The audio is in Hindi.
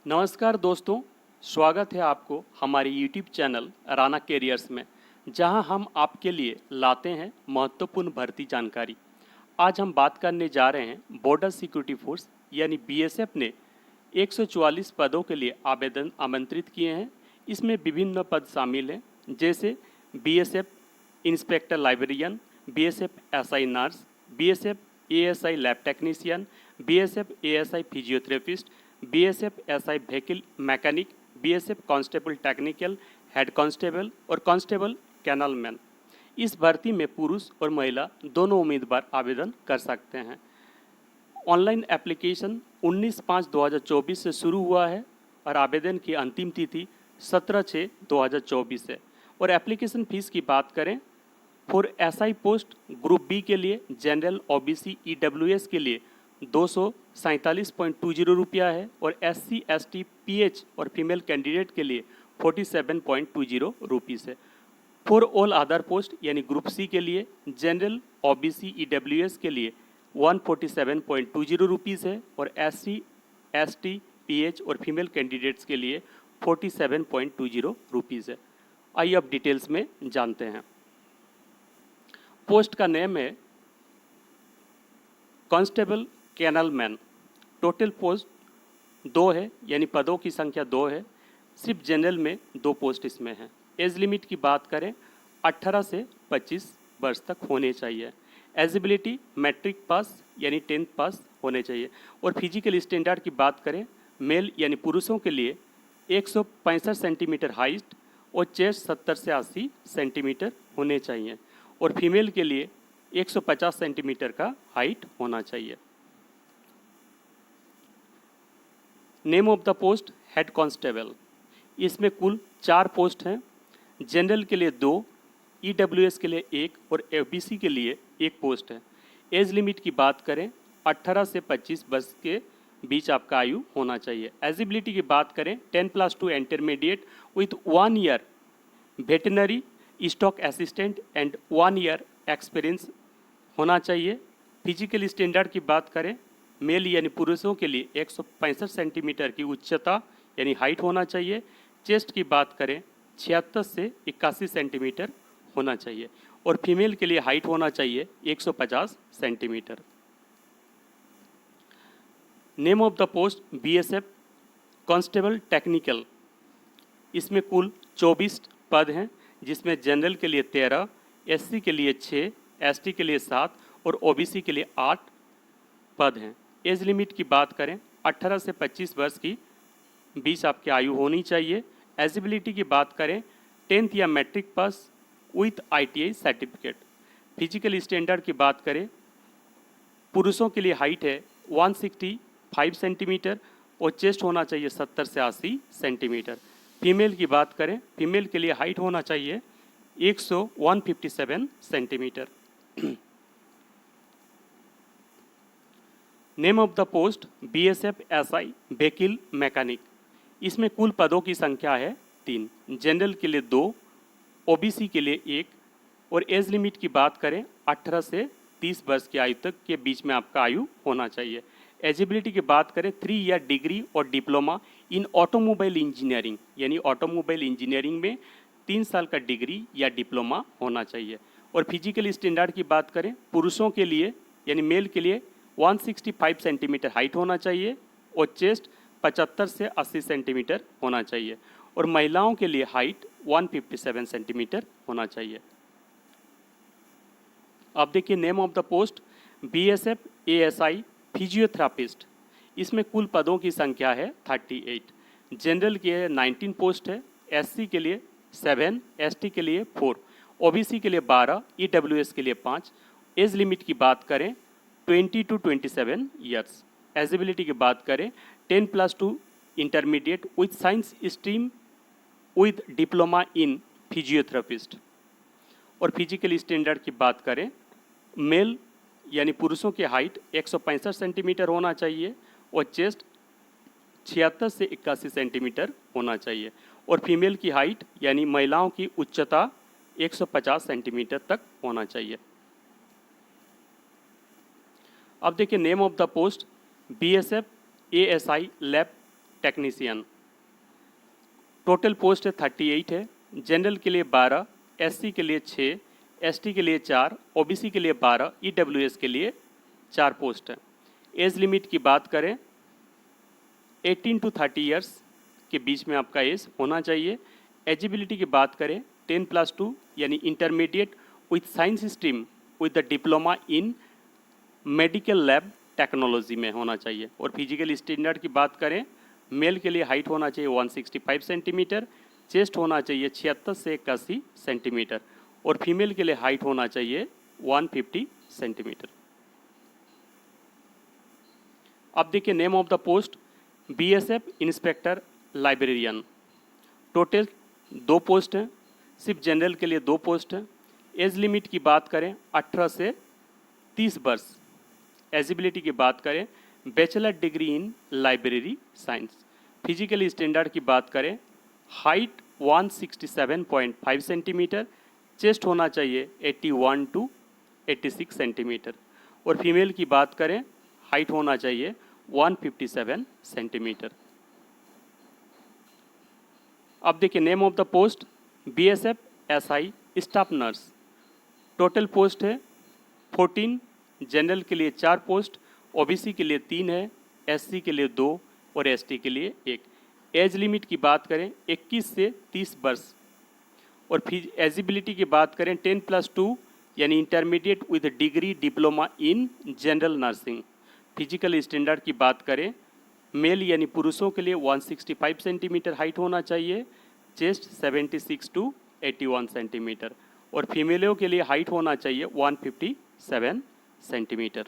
नमस्कार दोस्तों, स्वागत है आपको हमारे YouTube चैनल राना कैरियर्स में, जहां हम आपके लिए लाते हैं महत्वपूर्ण भर्ती जानकारी। आज हम बात करने जा रहे हैं बॉर्डर सिक्योरिटी फोर्स यानी बीएसएफ ने 144 पदों के लिए आवेदन आमंत्रित किए हैं। इसमें विभिन्न पद शामिल हैं, जैसे BSF inspector librarian, BSF SI nurse, BSF ASI lab technician, BSF ASI physiotherapist, BSF SI vehicle mechanic, BSF constable technical, head constable और कांस्टेबल कैनल मैन। इस भर्ती में पुरुष और महिला दोनों उम्मीदवार आवेदन कर सकते हैं। ऑनलाइन एप्लीकेशन 19/5/2024 से शुरू हुआ है और आवेदन की अंतिम तिथि 17/6/2024 है। और एप्लीकेशन फीस की बात करें, for SI post group B के लिए जनरल ओबीसी ईडब्ल्यूएस के लिए 247.20 रुपया है और एससी एसटी पीएच और फीमेल कैंडिडेट के लिए 47.20 रुपीज़ है। फॉर ऑल अदर पोस्ट यानी ग्रुप सी के लिए जनरल ओबीसी ईडब्ल्यूएस के लिए 147.20 रुपीज़ है और एससी एसटी पीएच और फीमेल कैंडिडेट्स के लिए 47.20 रुपीज़ है। आइए अब डिटेल्स में जानते हैं। पोस्ट का नेम है constable canal man. Total post 2 है, यानी पदों की संख्या 2 है। सिर्फ जनरल में 2 पोस्ट इसमें हैं। एज लिमिट की बात करें, 18 से 25 वर्ष तक होने चाहिए। एलिजिबिलिटी मैट्रिक पास यानी 10th पास होने चाहिए। और फिजिकल स्टैंडर्ड की बात करें, मेल यानी पुरुषों के लिए 165 सेंटीमीटर हाइट और चेस्ट 70 से 80 सेंटीमीटर होने चाहिए और फीमेल के लिए 150 सेंटीमीटर का हाइट होना चाहिए। Name of the post head constable. इसमें कुल 4 पोस्ट हैं। जनरल के लिए 2, ईडब्ल्यूएस के लिए 1 और एफबीसी के लिए 1 पोस्ट है। एज लिमिट की बात करें, 18 से 25 वर्ष के बीच आपका आयु होना चाहिए। एलिजिबिलिटी की बात करें, 10+2 intermediate with 1 year veterinary stock assistant and 1 year experience होना चाहिए। फिजिकल स्टैंडर्ड की बात करें, मेल यानी पुरुषों के लिए 165 सेंटीमीटर की उच्चता यानी हाइट होना चाहिए। चेस्ट की बात करें, 76 से 81 सेंटीमीटर होना चाहिए और फीमेल के लिए हाइट होना चाहिए 150 centimetre. Name of the post BSF constable technical. इसमें कुल 24 पद हैं, जिसमें जनरल के लिए 13, एससी के लिए 6, एसटी के लिए 7 और ओबीसी के लिए 8 पद हैं। एज लिमिट की बात करें, 18 से 25 वर्ष की बीच आपकी आयु होनी चाहिए। एलिजिबिलिटी की बात करें, 10th या matric pass with ITI certificate. Physical standard की बात करें, पुरुषों के लिए हाइट है 165 सेंटीमीटर और चेस्ट होना चाहिए 70 से 80 सेंटीमीटर। फीमेल की बात करें, फीमेल के लिए हाइट होना चाहिए 157 centimetre. Name of the post BSF SI vehicle mechanic. इसमें कुल पदों की संख्या है 3। जनरल के लिए 2, ओबीसी के लिए 1 और एज लिमिट की बात करें, 18 से 30 वर्ष की आयु तक के बीच में आपका आयु होना चाहिए। एलिजिबिलिटी की बात करें, 3 ईयर डिग्री और डिप्लोमा इन ऑटोमोबाइल इंजीनियरिंग, यानी ऑटोमोबाइल इंजीनियरिंग में 3 साल का डिग्री या डिप्लोमा होना चाहिए। और फिजिकल स्टैंडर्ड की बात करें, पुरुषों के लिए यानी मेल के लिए 165 सेंटीमीटर हाइट होना चाहिए और चेस्ट 75 से 80 सेंटीमीटर होना चाहिए और महिलाओं के लिए हाइट 157 सेंटीमीटर होना चाहिए। अब देखिए name of the post BSF ASI physiotherapist. इसमें कुल पदों की संख्या है 38। जनरल के लिए 19 पोस्ट है, एससी के लिए 7, एसटी के लिए 4, ओबीसी के लिए 12, ईडब्ल्यूएस के लिए 5। एज लिमिट की बात करें, 20 to 27 ईयर्स। एलिजिबिलिटी की बात करें, 10+2 intermediate with science stream with diploma in physiotherapist. और फिजिकल स्टैंडर्ड की बात करें, मेल यानी पुरुषों की हाइट 165 सेंटीमीटर होना चाहिए और चेस्ट 76 से 81 सेंटीमीटर होना चाहिए और फीमेल की हाइट यानी महिलाओं की उच्चता 150 सेंटीमीटर तक होना चाहिए। अब देखिए name of the post BSF ASI lab technician. Total post है 38 है। जनरल के लिए 12, एससी के लिए 6, एसटी के लिए 4, ओबीसी के लिए 12, ईडब्ल्यूएस के लिए 4 पोस्ट है। एज लिमिट की बात करें 18 टू 30 ईयर्स के बीच में आपका एज होना चाहिए। एजिबिलिटी की बात करें 10+2 यानी intermediate with science stream with the diploma in medical lab technology में होना चाहिए। और फिजिकल स्टैंडर्ड की बात करें मेल के लिए हाइट होना चाहिए 165 सेंटीमीटर, चेस्ट होना चाहिए 76 से 81 सेंटीमीटर और फीमेल के लिए हाइट होना चाहिए 150 सेंटीमीटर। अब देखिए name of the post BSF inspector librarian. Total 2 post हैं, सिर्फ जनरल के लिए 2 पोस्ट हैं। एज लिमिट की बात करें 18 से 30 वर्ष। एजिबिलिटी की बात करें bachelor degree in library science. Physical standard की बात करें हाइट 167.5 सेंटीमीटर, चेस्ट होना चाहिए 81 टू 86 सेंटीमीटर और फीमेल की बात करें हाइट होना चाहिए 157 सेंटीमीटर। अब देखिए name of the post BSF SI staff nurse. Total post है 14, जनरल के लिए 4 पोस्ट, ओबीसी के लिए 3 है, एससी के लिए 2 और एसटी के लिए 1। एज लिमिट की बात करें 21 से 30 वर्ष और एजिबिलिटी की बात करें 10+2 यानी intermediate with degree diploma in general nursing. Physical standard की बात करें मेल यानी पुरुषों के लिए 165 सेंटीमीटर हाइट होना चाहिए, चेस्ट 76 टू 81 सेंटीमीटर और फीमेलों के लिए हाइट होना चाहिए 157 सेंटीमीटर।